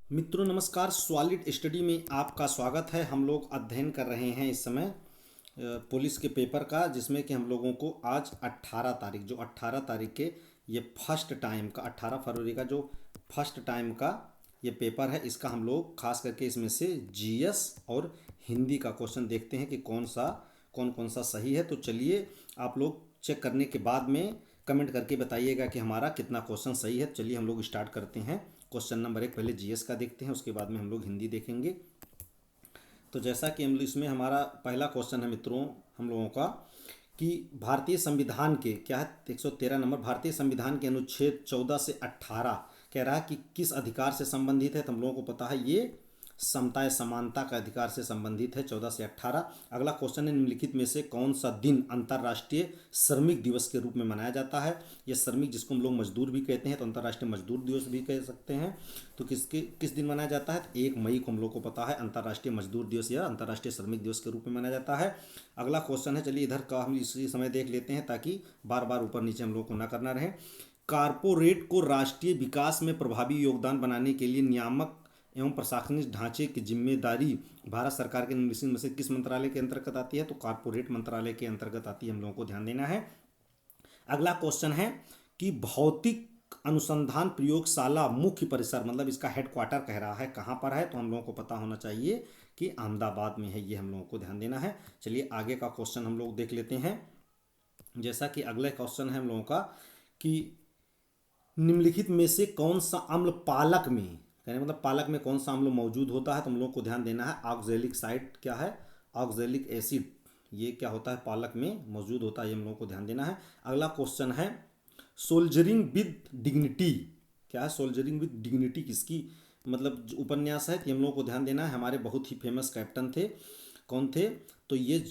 मित्रों नमस्कार। Solid study में आपका स्वागत है। हम लोग अध्ययन कर रहे हैं इस समय पुलिस के पेपर का, जिसमें कि हम लोगों को आज 18 तारीख, जो 18 तारीख के ये फर्स्ट टाइम का 18 फरवरी का जो फर्स्ट टाइम का ये पेपर है, इसका हम लोग खास करके इसमें से जीएस और हिंदी का क्वेश्चन देखते हैं कि कौन कौन सा सही है। तो चलिए आप लोग चेक करने के बाद में कमेंट करके बताइएगा कि हमारा कितना क्वेश्चन सही है। चलिए हम लोग स्टार्ट करते हैं। क्वेश्चन नंबर 1 पहले जीएस का देखते हैं, उसके बाद में हम लोग हिंदी देखेंगे। तो जैसा कि हम इसमें हमारा पहला क्वेश्चन है मित्रों हम लोगों का कि भारतीय संविधान के क्या है 113 नंबर, भारतीय संविधान के अनुच्छेद 14 से 18 कह रहा है कि किस अधिकार से संबंधित है। तो हम लोगों को पता है ये समता या समानता का अधिकार से संबंधित है 14 से 18। अगला क्वेश्चन है निम्नलिखित में से कौन सा दिन अंतर्राष्ट्रीय श्रमिक दिवस के रूप में मनाया जाता है। ये श्रमिक जिसको हम लोग मजदूर भी कहते हैं, तो अंतर्राष्ट्रीय मजदूर दिवस भी कह सकते हैं। तो किस दिन मनाया जाता है? 1 मई को हम लोग को पता है अंतर्राष्ट्रीय मजदूर दिवस या अंतर्राष्ट्रीय श्रमिक दिवस के रूप में मनाया जाता है। अगला क्वेश्चन है, चलिए इधर का हम इसी समय देख लेते हैं ताकि बार बार ऊपर नीचे हम लोग को ना करना रहे। कारपोरेट को राष्ट्रीय विकास में प्रभावी योगदान बनाने के लिए नियामक एवं प्रशासनिक ढांचे की जिम्मेदारी भारत सरकार के निम्नलिखित में से किस मंत्रालय के अंतर्गत आती है? तो कारपोरेट मंत्रालय के अंतर्गत आती है। हम लोगों को ध्यान देना है। अगला क्वेश्चन है कि भौतिक अनुसंधान प्रयोगशाला मुख्य परिसर, मतलब इसका हेडक्वार्टर कह रहा है कहाँ पर है, तो हम लोगों को पता होना चाहिए कि अहमदाबाद में है। ये हम लोगों को ध्यान देना है। चलिए आगे का क्वेश्चन हम लोग देख लेते हैं। जैसा कि अगला क्वेश्चन है हम लोगों का कि निम्नलिखित में से कौन सा अम्ल पालक में, कहने मतलब पालक में कौन सा अम्ल मौजूद होता है? तो हम लोग को ध्यान देना है ऑक्जेलिक साइड क्या है, ऑक्जेलिक एसिड, ये क्या होता है पालक में मौजूद होता है, ये हम लोग को ध्यान देना है। अगला क्वेश्चन है सोल्जरिंग विद डिग्निटी, क्या है सोल्जरिंग विद डिग्निटी, किसकी मतलब उपन्यास है? कि हम लोग को ध्यान देना है। हमारे बहुत ही फेमस कैप्टन थे, कौन थे? तो ये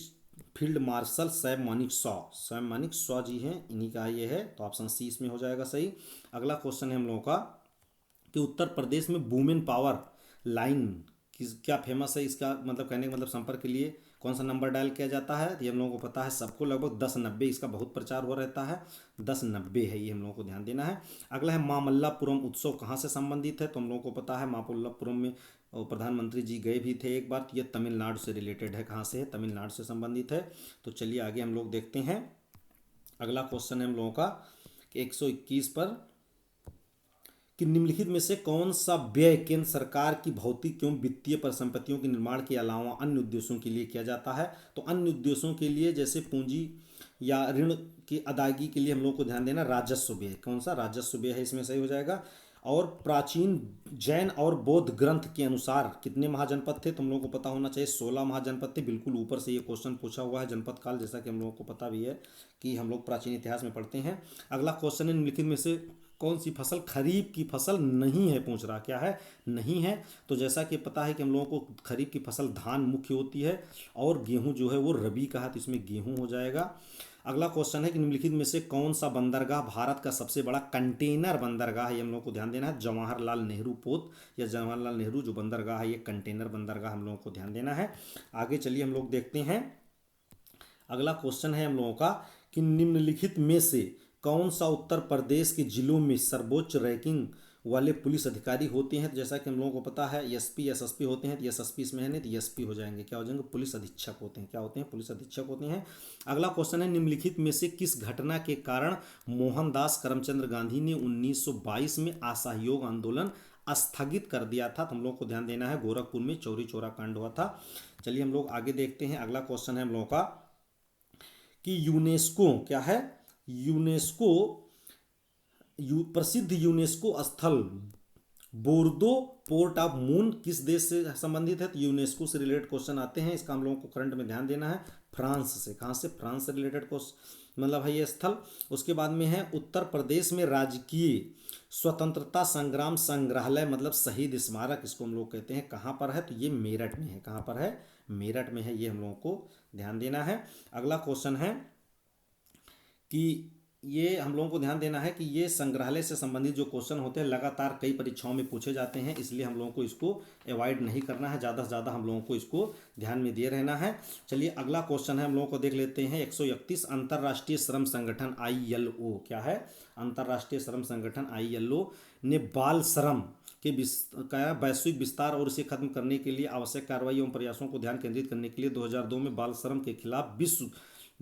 field marshal Sam Manekshaw ji हैं, इन्हीं का ये है। तो ऑप्शन सी इसमें हो जाएगा सही। अगला क्वेश्चन है हम लोगों का कि उत्तर प्रदेश में वुमेन पावर लाइन किस क्या फेमस है? इसका मतलब कहने का मतलब संपर्क के लिए कौन सा नंबर डायल किया जाता है? तो ये हम लोगों को पता है सबको, लगभग 1090, इसका बहुत प्रचार हो रहता है। 1090 है, ये हम लोगों को ध्यान देना है। अगला है मामल्लापुरम उत्सव कहाँ से संबंधित है? तो हम लोगों को पता है मामल्लापुरम में प्रधानमंत्री जी गए भी थे एक बार। तो ये तमिलनाडु से रिलेटेड है। कहाँ से है? तमिलनाडु से संबंधित है। तो चलिए आगे हम लोग देखते हैं। अगला क्वेश्चन है हम लोगों का कि 121 पर कि निम्नलिखित में से कौन सा व्यय केंद्र सरकार की भौतिक एवं वित्तीय परिसंपत्तियों के निर्माण के अलावा अन्य उद्देश्यों के लिए किया जाता है? तो अन्य उद्देश्यों के लिए जैसे पूंजी या ऋण की अदायगी के लिए हम लोग को ध्यान देना राजस्व व्यय, कौन सा राजस्व व्यय है, इसमें सही हो जाएगा। और प्राचीन जैन और बौद्ध ग्रंथ के अनुसार कितने महाजनपद थे? तो हम लोग को पता होना चाहिए 16 महाजनपद थे। बिल्कुल ऊपर से ये क्वेश्चन पूछा हुआ है जनपद काल, जैसा कि हम लोगों को पता भी है कि हम लोग प्राचीन इतिहास में पढ़ते हैं। अगला क्वेश्चन है निम्नलिखित में से कौन सी फसल खरीफ की फसल नहीं है? पूछ रहा क्या है? नहीं है। तो जैसा कि पता है कि हम लोगों को खरीफ की फसल धान मुख्य होती है और गेहूं जो है वो रबी का है, तो इसमें गेहूं हो जाएगा। अगला क्वेश्चन है कि निम्नलिखित में से कौन सा बंदरगाह भारत का सबसे बड़ा कंटेनर बंदरगाह है? ये हम लोग को ध्यान देना है जवाहरलाल नेहरू पोत या जवाहरलाल नेहरू जो बंदरगाह है ये कंटेनर बंदरगाह हम लोगों को ध्यान देना है। आगे चलिए हम लोग देखते हैं। अगला क्वेश्चन है हम लोगों का कि निम्नलिखित में से कौन सा उत्तर प्रदेश के जिलों में सर्वोच्च रैंकिंग वाले पुलिस अधिकारी होते हैं? तो जैसा कि हम लोगों को पता है एसपी एसएसपी होते हैं, तो एसएसपी इसमें है नहीं, तो एसपी हो जाएंगे। क्या हो जाएंगे? पुलिस अधीक्षक होते हैं। क्या होते हैं? पुलिस अधीक्षक होते हैं। अगला क्वेश्चन है निम्नलिखित में से किस घटना के कारण मोहनदास करमचंद गांधी ने 1922 में असहयोग आंदोलन स्थगित कर दिया था? तो हम लोग को ध्यान देना है गोरखपुर में चौरी चौरा कांड हुआ था। चलिए हम लोग आगे देखते हैं। अगला क्वेश्चन है हम लोगों का कि यूनेस्को क्या है? यूनेस्को प्रसिद्ध यूनेस्को स्थल बोर्दो पोर्ट ऑफ मून किस देश से संबंधित है? तो यूनेस्को से रिलेटेड क्वेश्चन आते हैं, इसका हम लोगों को करंट में ध्यान देना है। फ्रांस से, कहाँ से? फ्रांस से रिलेटेड क्वेश्चन मतलब है ये स्थल। उसके बाद में है उत्तर प्रदेश में राजकीय स्वतंत्रता संग्राम संग्रहालय मतलब शहीद स्मारक, इसको हम लोग कहते हैं, कहाँ पर है? तो ये मेरठ में है। कहाँ पर है? मेरठ में है। ये हम लोगों को ध्यान देना है। अगला क्वेश्चन है कि ये हम लोगों को ध्यान देना है कि ये संग्रहालय से संबंधित जो क्वेश्चन होते हैं लगातार कई परीक्षाओं में पूछे जाते हैं, इसलिए हम लोगों को इसको अवॉइड नहीं करना है, ज़्यादा से ज़्यादा हम लोगों को इसको ध्यान में दिए रहना है। चलिए अगला क्वेश्चन है हम लोगों को देख लेते हैं। 131 अंतर्राष्ट्रीय श्रम संगठन आईएलओ क्या है? अंतर्राष्ट्रीय श्रम संगठन आईएलओ ने बाल श्रम के का वैश्विक विस्तार और इसे खत्म करने के लिए आवश्यक कार्रवाई एवं प्रयासों को ध्यान केंद्रित करने के लिए 2002 में बाल श्रम के खिलाफ विश्व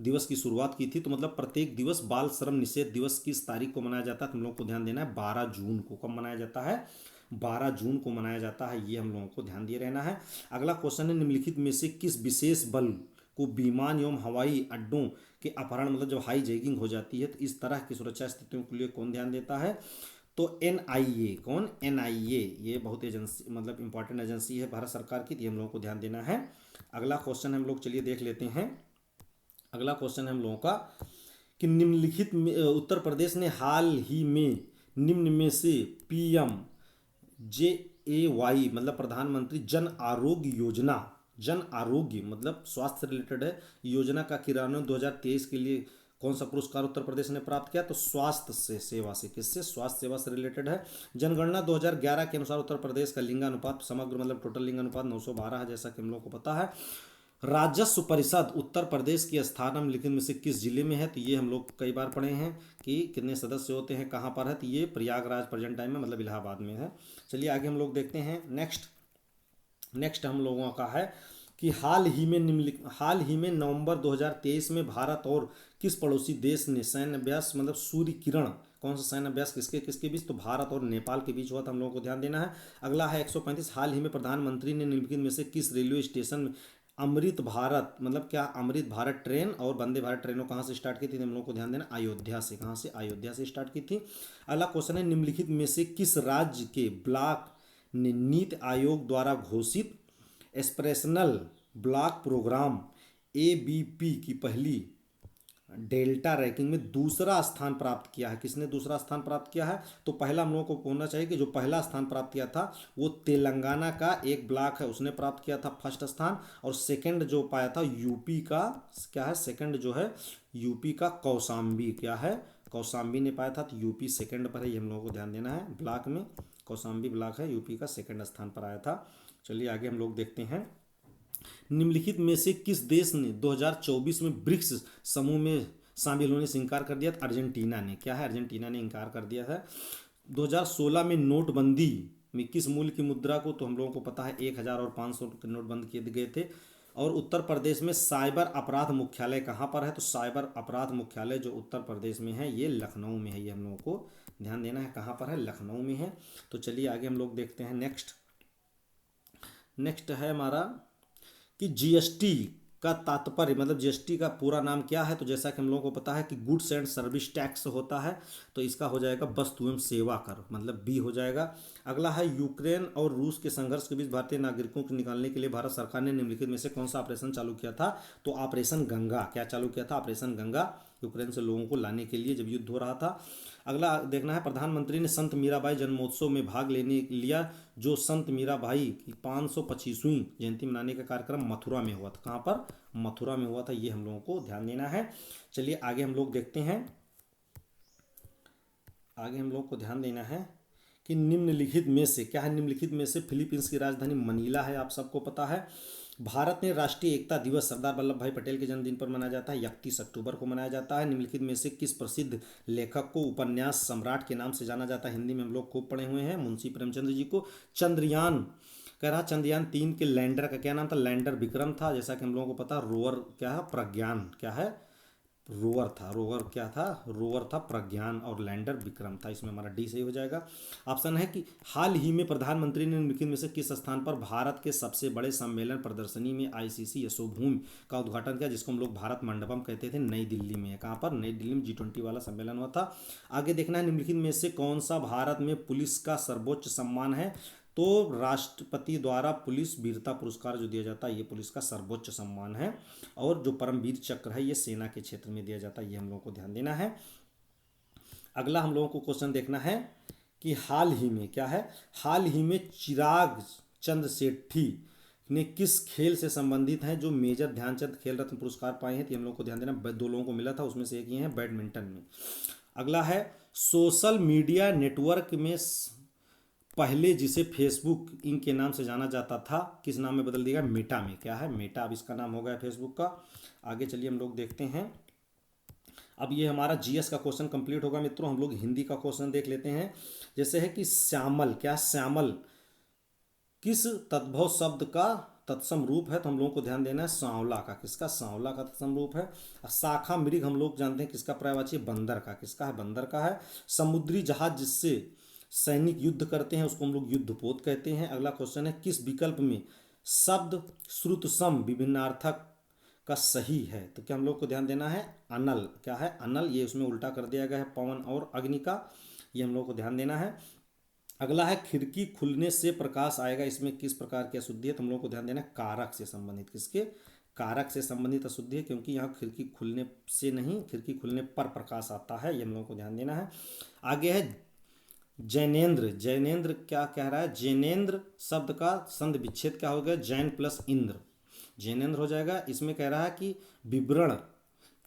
दिवस की शुरुआत की थी। तो मतलब प्रत्येक दिवस बाल श्रम निषेध दिवस किस तारीख को मनाया जाता है, तो हम लोग को ध्यान देना है 12 जून को। कब मनाया जाता है? 12 जून को मनाया जाता है, ये हम लोगों को ध्यान दिए रहना है। अगला क्वेश्चन है, निम्नलिखित में से किस विशेष बल को विमान एवं हवाई अड्डों के अपहरण मतलब जब हाई जैकिंग हो जाती है तो इस तरह की सुरक्षा स्थितियों के लिए कौन ध्यान देता है? तो एनआईए। कौन? एनआईए। ये बहुत एजेंसी मतलब इंपॉर्टेंट एजेंसी है भारत सरकार की, ये हम लोगों को ध्यान देना है। अगला क्वेश्चन हम लोग चलिए देख लेते हैं। अगला क्वेश्चन है हम लोगों का कि निम्नलिखित में उत्तर प्रदेश ने हाल ही में निम्न में से पीएम JAY मतलब प्रधानमंत्री जन आरोग्य योजना, जन आरोग्य मतलब स्वास्थ्य रिलेटेड है, योजना का क्रियान्वयन 2023 के लिए कौन सा पुरस्कार उत्तर प्रदेश ने प्राप्त किया? तो स्वास्थ्य से सेवा से। किससे? स्वास्थ्य सेवा से रिलेटेड है। जनगणना 2011 के अनुसार उत्तर प्रदेश का लिंगानुपात समग्र मतलब टोटल लिंगानुपात 912 है, जैसा कि हम लोग को पता है। राजस्व परिषद उत्तर प्रदेश की स्थान निम्नलिखित में से किस जिले में है? तो ये हम लोग कई बार पढ़े हैं कि कितने सदस्य होते हैं, कहाँ पर है, तो ये प्रयागराज प्रेजेंट टाइम में मतलब इलाहाबाद में है। चलिए आगे हम लोग देखते हैं। नेक्स्ट हम लोगों का है कि हाल ही में नवंबर 2023 में भारत और किस पड़ोसी देश ने सैन्य अभ्यास मतलब सूर्य किरण, कौन सा सैन्य अभ्यास किसके किसके बीच? तो भारत और नेपाल के बीच हुआ था, हम लोगों को ध्यान देना है। अगला है 135, हाल ही में प्रधानमंत्री ने निम्नलिखित में से किस रेलवे स्टेशन में अमृत भारत मतलब क्या अमृत भारत ट्रेन और वंदे भारत ट्रेनों कहाँ से स्टार्ट की थी? हम लोग को ध्यान देना अयोध्या से। कहाँ से? अयोध्या से स्टार्ट की थी। अगला क्वेश्चन है, निम्नलिखित में से किस राज्य के ब्लॉक ने नीति आयोग द्वारा घोषित एस्पिरेशनल ब्लॉक प्रोग्राम ABP की पहली डेल्टा रैंकिंग में दूसरा स्थान प्राप्त किया है? किसने दूसरा स्थान प्राप्त किया है? तो पहला हम लोगों को होना चाहिए कि जो पहला स्थान प्राप्त किया था वो तेलंगाना का एक ब्लॉक है, उसने प्राप्त किया था फर्स्ट स्थान। और सेकंड जो पाया था यूपी का, क्या है सेकंड जो है यूपी का कौशाम्बी, क्या है कौशाम्बी ने पाया था, तो यूपी सेकंड पर है, ये हम लोगों को ध्यान देना है। ब्लॉक में कौशाम्बी ब्लॉक है, यूपी का सेकंड स्थान पर आया था। चलिए आगे हम लोग देखते हैं। निम्नलिखित में से किस देश ने 2024 में ब्रिक्स समूह में शामिल होने से इनकार कर दिया? अर्जेंटीना ने। क्या है? अर्जेंटीना ने इनकार कर दिया है। 2016 में नोटबंदी में किस मूल्य की मुद्रा को, तो हम लोगों को पता है 1000 और 500 के नोट बंद किए गए थे। और उत्तर प्रदेश में साइबर अपराध मुख्यालय कहाँ पर है? तो साइबर अपराध मुख्यालय जो उत्तर प्रदेश में है ये लखनऊ में है, ये हम लोगों को ध्यान देना है। कहाँ पर है? लखनऊ में है। तो चलिए आगे हम लोग देखते हैं। नेक्स्ट है हमारा कि जीएसटी का तात्पर्य मतलब जीएसटी का पूरा नाम क्या है? तो जैसा कि हम लोगों को पता है कि गुड्स एंड सर्विस टैक्स होता है, तो इसका हो जाएगा वस्तु एवं सेवा कर, मतलब बी हो जाएगा। अगला है, यूक्रेन और रूस के संघर्ष के बीच भारतीय नागरिकों को निकालने के लिए भारत सरकार ने निम्नलिखित में से कौन सा ऑपरेशन चालू किया था? तो ऑपरेशन गंगा। क्या चालू किया था? ऑपरेशन गंगा, यूक्रेन से लोगों को लाने के लिए जब युद्ध हो रहा था। अगला देखना है, प्रधानमंत्री ने संत मीराबाई जन्मोत्सव में भाग लेने लिया, जो संत मीराबाई की 525वीं जयंती मनाने का कार्यक्रम मथुरा में हुआ था। कहाँ पर? मथुरा में हुआ था, ये हम लोगों को ध्यान देना है। चलिए आगे हम लोग देखते हैं। आगे हम लोग को ध्यान देना है कि निम्नलिखित में से क्या है? निम्नलिखित में से फिलीपींस की राजधानी मनीला है, आप सबको पता है। भारत में राष्ट्रीय एकता दिवस सरदार वल्लभ भाई पटेल के जन्मदिन पर मनाया जाता है, 31 अक्टूबर को मनाया जाता है। निम्नलिखित में से किस प्रसिद्ध लेखक को उपन्यास सम्राट के नाम से जाना जाता है? हिंदी में हम लोग खूब पढ़े हुए हैं, मुंशी प्रेमचंद्र जी को। चंद्रयान कह रहा, चंद्रयान 3 के लैंडर का क्या नाम था? लैंडर विक्रम था। जैसा कि हम लोगों को पता, रोवर क्या है? प्रज्ञान। क्या है? रोवर था। रोवर क्या था? रोवर था प्रज्ञान, और लैंडर विक्रम था। इसमें हमारा डी सही हो जाएगा। ऑप्शन है कि हाल ही में प्रधानमंत्री ने निम्नलिखित में से किस स्थान पर भारत के सबसे बड़े सम्मेलन प्रदर्शनी में ICC यशोभूमि का उद्घाटन किया, जिसको हम लोग भारत मंडपम कहते थे, नई दिल्ली में है। कहाँ पर? नई दिल्ली में G20 वाला सम्मेलन हुआ था। आगे देखना है, निम्नलिखित में से कौन सा भारत में पुलिस का सर्वोच्च सम्मान है? तो राष्ट्रपति द्वारा पुलिस वीरता पुरस्कार जो दिया जाता है, ये पुलिस का सर्वोच्च सम्मान है। और जो परमवीर चक्र है ये सेना के क्षेत्र में दिया जाता है, ये हम लोगों को ध्यान देना है। अगला हम लोगों को क्वेश्चन देखना है कि हाल ही में क्या है? हाल ही में चिराग चंद सेठी ने किस खेल से संबंधित हैं जो मेजर ध्यानचंद खेल रत्न पुरस्कार पाए हैं? तो हम लोग को ध्यान देना, 2 लोगों को मिला था, उसमें से एक ये है बैडमिंटन में। अगला है, सोशल मीडिया नेटवर्क में पहले जिसे फेसबुक इंक के नाम से जाना जाता था, किस नाम में बदल दिया? मेटा में। क्या है? मेटा, अब इसका नाम हो गया फेसबुक का। आगे चलिए हम लोग देखते हैं। अब ये हमारा जीएस का क्वेश्चन कंप्लीट होगा मित्रों। हम लोग हिंदी का क्वेश्चन देख लेते हैं। जैसे है कि श्यामल, क्या श्यामल किस तद्भव शब्द का तत्सम रूप है? तो हम लोगों को ध्यान देना है सांवला का। किसका? सांवला का तत्सम रूप है। और शाखा मृग हम लोग जानते हैं किसका पर्यायवाची? बंदर का। किसका है? बंदर का है। समुद्री जहाज जिससे सैनिक युद्ध करते हैं उसको हम लोग युद्धपोत कहते हैं। अगला क्वेश्चन है किस विकल्प में शब्द श्रुत सम विभिन्नार्थक का सही है? तो क्या हम लोग को ध्यान देना है? अनल। क्या है? अनल। ये उसमें उल्टा कर दिया गया है पवन और अग्नि का। ये हम लोग को ध्यान देना है। अगला है खिड़की खुलने से प्रकाश आएगा, इसमें किस प्रकार की अशुद्धि है? तो हम लोग को ध्यान देना है कारक से संबंधित। किसके? कारक से संबंधित अशुद्धि है, क्योंकि यहाँ खिड़की खुलने से नहीं, खिड़की खुलने पर प्रकाश आता है। ये हम लोग को ध्यान देना है। आगे है जैनेन्द्र। जैनेन्द्र क्या कह रहा है? जैनेन्द्र शब्द का संधि विच्छेद क्या हो गया? जैन प्लस इंद्र, जैनेन्द्र हो जाएगा। इसमें कह रहा है कि विवरण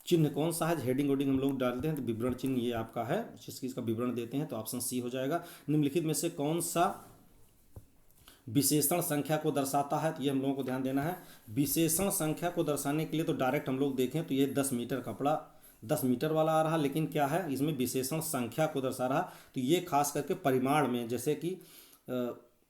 चिन्ह कौन सा है? हेडिंग वोडिंग हम लोग डालते हैं तो विवरण चिन्ह ये आपका है, जिस चीज़ का विवरण देते हैं, तो ऑप्शन सी हो जाएगा। निम्नलिखित में से कौन सा विशेषण संख्या को दर्शाता है? तो ये हम लोगों को ध्यान देना है। विशेषण संख्या को दर्शाने के लिए तो डायरेक्ट हम लोग देखें तो ये 10 मीटर कपड़ा 10 मीटर वाला आ रहा, लेकिन क्या है इसमें विशेषण संख्या को दर्शा रहा। तो ये खास करके परिमाण में, जैसे कि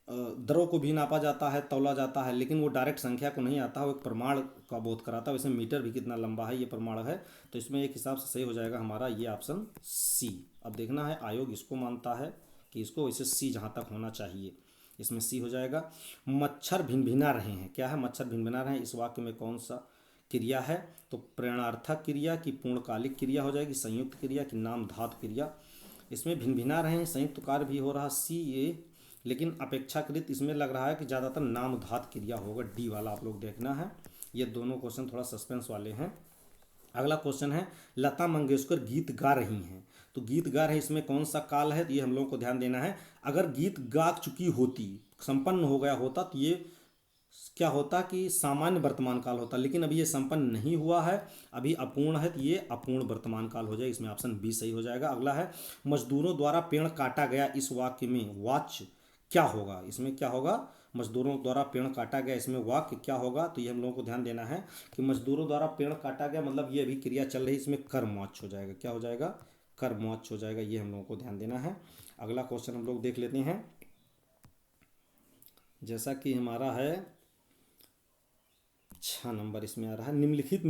दरों को भी नापा जाता है, तौला जाता है, लेकिन वो डायरेक्ट संख्या को नहीं आता, वो एक प्रमाण का बोध कराता है। वैसे मीटर भी कितना लंबा है ये प्रमाण है, तो इसमें एक हिसाब से सही हो जाएगा हमारा ये ऑप्शन सी। अब देखना है आयोग इसको मानता है कि इसको, इसे सी जहाँ तक होना चाहिए, इसमें सी हो जाएगा। मच्छर भिनभिना रहे हैं, क्या है? मच्छर भिनभिना रहे हैं, इस वाक्य में कौन सा क्रिया है? तो प्रेरणार्थक क्रिया की पूर्णकालिक क्रिया हो जाएगी, संयुक्त क्रिया की नाम धातु क्रिया। इसमें भिनभिना रहे हैं संयुक्त कार्य भी हो रहा सी ये, लेकिन अपेक्षाकृत इसमें लग रहा है कि ज़्यादातर नाम धात क्रिया होगा, डी वाला आप लोग देखना है। ये दोनों क्वेश्चन थोड़ा सस्पेंस वाले हैं। अगला क्वेश्चन है लता मंगेशकर गीत गा रही हैं, तो गीत गा रहे इसमें कौन सा काल है? तो ये हम लोगों को ध्यान देना है। अगर गीत गा चुकी होती, संपन्न हो गया होता, तो ये क्या होता कि सामान्य वर्तमान काल होता, लेकिन अभी ये संपन्न नहीं हुआ है, अभी अपूर्ण है, तो ये अपूर्ण वर्तमान काल हो जाएगा। इसमें ऑप्शन बी सही हो जाएगा। अगला है मजदूरों द्वारा पेड़ काटा गया, इस वाक्य में वाच्य क्या होगा? इसमें क्या होगा? मजदूरों द्वारा पेड़ काटा गया, इसमें वाक्य क्या होगा? तो ये हम लोगों को ध्यान देना है कि मजदूरों द्वारा पेड़ काटा गया मतलब ये अभी क्रिया चल रही, इसमें कर्मवाच्य हो जाएगा। क्या हो जाएगा? कर्मवाच्य हो जाएगा। ये हम लोगों को ध्यान देना है। अगला क्वेश्चन हम लोग देख लेते हैं। जैसा कि हमारा है 6 नंबर इसमें आ रहा है, निम्नलिखित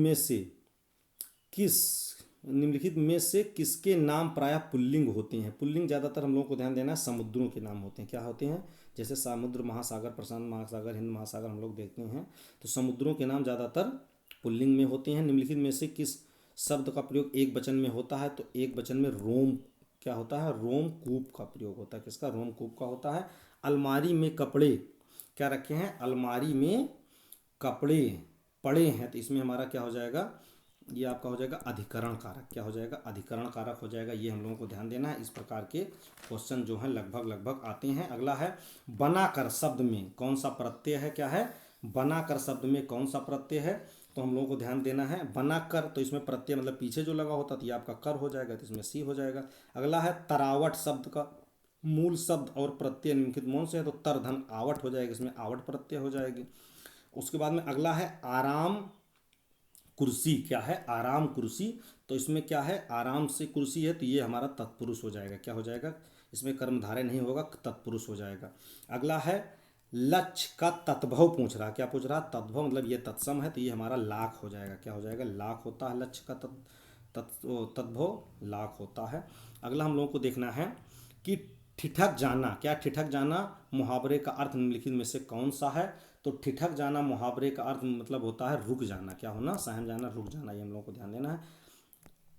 में से किसके नाम प्रायः पुल्लिंग होते हैं? पुल्लिंग ज़्यादातर हम लोगों को ध्यान देना है समुद्रों के नाम होते हैं। क्या होते हैं? जैसे समुद्र महासागर, प्रशांत महासागर, हिंद महासागर हम लोग देखते हैं, तो समुद्रों के नाम ज़्यादातर पुल्लिंग में होते हैं। निम्नलिखित में से किस शब्द का प्रयोग एक वचन में होता है? तो एक वचन में रोम क्या होता है? रोमकूप का प्रयोग होता है। किसका? रोमकूप का होता है। अलमारी में कपड़े क्या रखे हैं? अलमारी में कपड़े पड़े हैं, तो इसमें हमारा क्या हो जाएगा? ये आपका हो जाएगा अधिकरण कारक। क्या हो जाएगा? अधिकरण कारक हो जाएगा। ये हम लोगों को ध्यान देना है। इस प्रकार के क्वेश्चन जो हैं लगभग लगभग आते हैं। अगला है बनाकर शब्द में कौन सा प्रत्यय है? क्या है? बनाकर शब्द में कौन सा प्रत्यय है? तो हम लोगों को ध्यान देना है बनाकर, तो इसमें प्रत्यय मतलब पीछे जो लगा होता, तो ये आपका कर हो जाएगा, तो इसमें सी हो जाएगा। अगला है तरावट शब्द का मूल शब्द और प्रत्यय निम्नलिखित मौन से है, तो तर धन आवट हो जाएगा, इसमें आवट प्रत्यय हो जाएगी। उसके बाद में अगला है आराम कुर्सी। क्या है? आराम कुर्सी, तो इसमें क्या है? आराम से कुर्सी है, तो ये हमारा तत्पुरुष हो जाएगा। क्या हो जाएगा? इसमें कर्मधारय नहीं होगा, तत्पुरुष हो जाएगा। अगला है लक्ष्य का तत्भव पूछ रहा। क्या पूछ रहा? तत्भव मतलब ये तत्सम है, तो ये हमारा लाख हो जाएगा। क्या हो जाएगा? लाख होता है लक्ष्य का तत्भव लाख होता है। अगला हम लोगों को देखना है कि ठिठक जाना। क्या ठिठक जाना मुहावरे का अर्थ निम्नलिखित में से कौन सा है? तो ठिठक जाना मुहावरे का अर्थ मतलब होता है रुक जाना। क्या होना? सहम जाना, रुक जाना। ये हम लोगों को ध्यान देना है।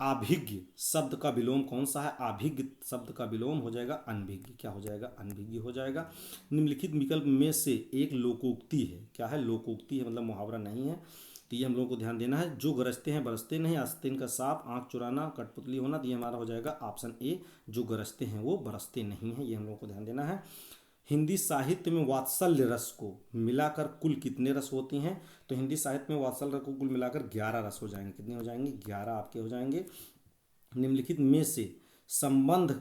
आभिज्ञ शब्द का विलोम कौन सा है? आभिज्ञ शब्द का विलोम हो जाएगा अनभिज्ञ। क्या हो जाएगा? अनभिज्ञ हो जाएगा। निम्नलिखित विकल्प में से एक लोकोक्ति है। क्या है? लोकोक्ति है मतलब मुहावरा नहीं है, तो ये हम लोगों को ध्यान देना है। जो गरजते हैं बरसते नहीं, आस्तीन का सांप, आंख चुराना, कठपुतली होना, तो ये हमारा हो जाएगा ऑप्शन ए। जो गरजते हैं वो बरसते नहीं है, ये हम लोगों को ध्यान देना है। हिंदी साहित्य में वात्सल्य रस को मिलाकर कुल कितने रस होती हैं? तो हिंदी साहित्य में वात्सल्य रस को कुल मिलाकर 11 रस हो जाएंगे। कितने हो जाएंगे? 11 आपके हो जाएंगे। निम्नलिखित में से संबंध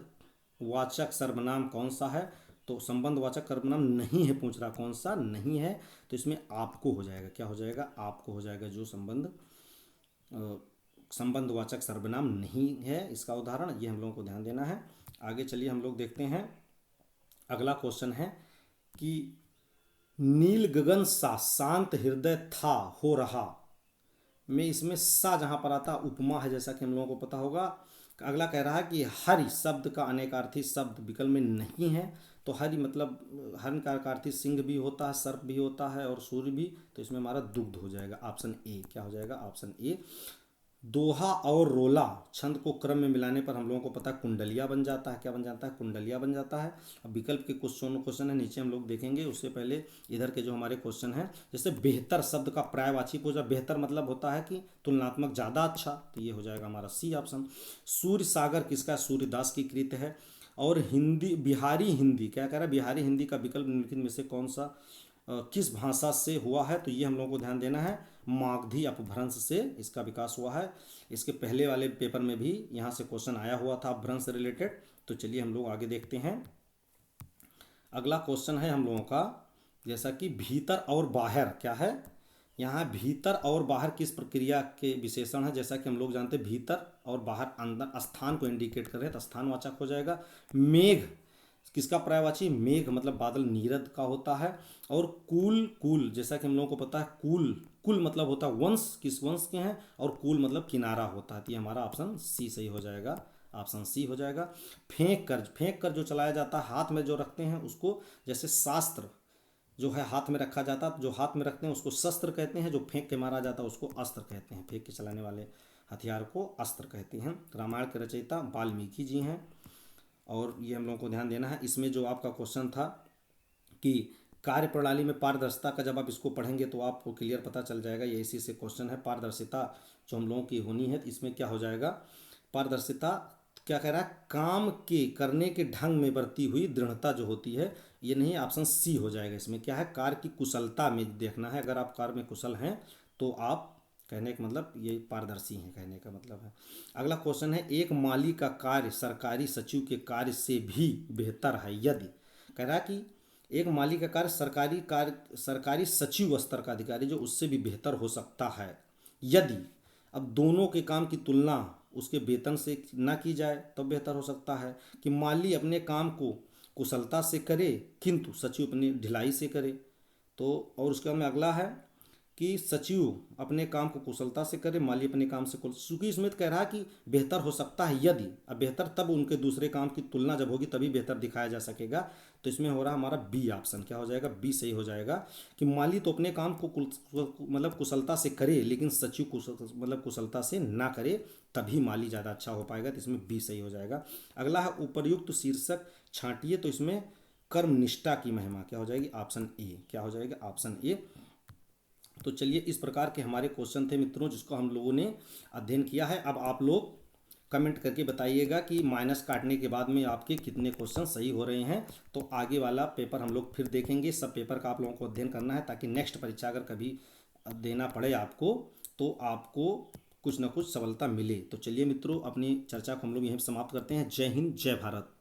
वाचक सर्वनाम कौन सा है? तो संबंध वाचक सर्वनाम नहीं है पूछ रहा, कौन सा नहीं है? तो इसमें आपको हो जाएगा। क्या हो जाएगा? आपको हो जाएगा। जो संबंध संबंधवाचक सर्वनाम नहीं है इसका उदाहरण, ये हम लोगों को ध्यान देना है। आगे चलिए हम लोग देखते हैं। अगला क्वेश्चन है कि नील गगन सा शांत हृदय था हो रहा में इसमें सा जहाँ पर आता उपमा है, जैसा कि हम लोगों को पता होगा। अगला कह रहा है कि हरि शब्द का अनेकार्थी शब्द विकल्प में नहीं है, तो हरि मतलब हरण का अर्थी सिंह भी होता है, सर्प भी होता है और सूर्य भी, तो इसमें हमारा दुग्ध हो जाएगा। ऑप्शन ए क्या हो जाएगा? Option A. दोहा और रोला छंद को क्रम में मिलाने पर हम लोगों को पता है कुंडलिया बन जाता है। क्या बन जाता है? कुंडलिया बन जाता है। अब विकल्प के कुछ क्वेश्चन है नीचे हम लोग देखेंगे, उससे पहले इधर के जो हमारे क्वेश्चन हैं, जैसे बेहतर शब्द का पर्यायवाची पूछा। बेहतर मतलब होता है कि तुलनात्मक ज़्यादा अच्छा, तो ये हो जाएगा हमारा सी ऑप्शन। सूर्य सागर किसका? सूर्यदास की कृत है। और हिंदी बिहारी हिंदी क्या कह रहा है? बिहारी हिंदी का विकल्प निम्नलिखित में से कौन सा किस भाषा से हुआ है? तो ये हम लोगों को ध्यान देना है, मागधी अपभ्रंश से इसका विकास हुआ है। इसके पहले वाले पेपर में भी यहाँ से क्वेश्चन आया हुआ था अपभ्रंश से रिलेटेड। तो चलिए हम लोग आगे देखते हैं। अगला क्वेश्चन है हम लोगों का, जैसा कि भीतर और बाहर क्या है? यहाँ भीतर और बाहर किस प्रक्रिया के विशेषण है? जैसा कि हम लोग जानते हैं भीतर और बाहर अंदर स्थान को इंडिकेट कर रहे हैं, तो स्थानवाचक हो जाएगा। मेघ किसका पर्यायवाची? मेघ मतलब बादल नीरद का होता है। और कुल कुल जैसा कि हम लोगों को पता है कुल कुल मतलब होता है वंश, किस वंश के हैं, और कुल मतलब किनारा होता है। तो ये हमारा ऑप्शन सी सही हो जाएगा, ऑप्शन सी हो जाएगा। फेंक कर जो चलाया जाता है, हाथ में जो रखते हैं उसको, जैसे शास्त्र जो है हाथ में रखा जाता है, जो हाथ में रखते हैं उसको शस्त्र कहते हैं, जो फेंक के मारा जाता है उसको अस्त्र कहते हैं। फेंक के चलाने वाले हथियार को अस्त्र कहते हैं। रामायण के रचयिता वाल्मीकि जी हैं। और ये हम लोगों को ध्यान देना है। इसमें जो आपका क्वेश्चन था कि कार्य प्रणाली में पारदर्शिता का, जब आप इसको पढ़ेंगे तो आपको क्लियर पता चल जाएगा। ये इसी से क्वेश्चन है, पारदर्शिता जो हम लोगों की होनी है। इसमें क्या हो जाएगा? पारदर्शिता क्या कह रहा है? काम के करने के ढंग में बरती हुई दृढ़ता जो होती है, ये नहीं, ऑप्शन सी हो जाएगा। इसमें क्या है? कार्य की कुशलता में देखना है। अगर आप कार्य में कुशल हैं तो आप, कहने का मतलब ये पारदर्शी हैं, कहने का मतलब है। अगला क्वेश्चन है, एक माली का कार्य सरकारी सचिव के कार्य से भी बेहतर है यदि, कह रहा है कि एक माली का कार्य सरकारी सचिव स्तर का अधिकारी जो उससे भी बेहतर हो सकता है यदि, अब दोनों के काम की तुलना उसके वेतन से ना की जाए तब बेहतर हो सकता है कि माली अपने काम को कुशलता से करे किंतु सचिव अपनी ढिलाई से करे। तो और उसके बाद में अगला है कि सचिव अपने काम को कुशलता से करे, माली अपने काम से चूंकि इसमें कह रहा है कि बेहतर हो सकता है यदि, अब बेहतर तब उनके दूसरे काम की तुलना जब होगी तभी बेहतर दिखाया जा सकेगा। तो इसमें हो रहा हमारा बी ऑप्शन। क्या हो जाएगा? बी सही हो जाएगा कि माली तो अपने काम को मतलब कुशलता से करे लेकिन सचिव मतलब कुशलता से ना करे, तभी माली ज़्यादा अच्छा हो पाएगा। तो इसमें बी सही हो जाएगा। अगला है उपर्युक्त शीर्षक छांटिए, तो इसमें कर्मनिष्ठा की महिमा क्या हो जाएगी? Option A. क्या हो जाएगा? Option A. तो चलिए इस प्रकार के हमारे क्वेश्चन थे मित्रों, जिसको हम लोगों ने अध्ययन किया है। अब आप लोग कमेंट करके बताइएगा कि माइनस काटने के बाद में आपके कितने क्वेश्चन सही हो रहे हैं। तो आगे वाला पेपर हम लोग फिर देखेंगे। सब पेपर का आप लोगों को अध्ययन करना है ताकि नेक्स्ट परीक्षा अगर कभी देना पड़े आपको तो आपको कुछ ना कुछ सफलता मिले। तो चलिए मित्रों, अपनी चर्चा को हम लोग यहीं समाप्त करते हैं। जय हिंद, जय भारत।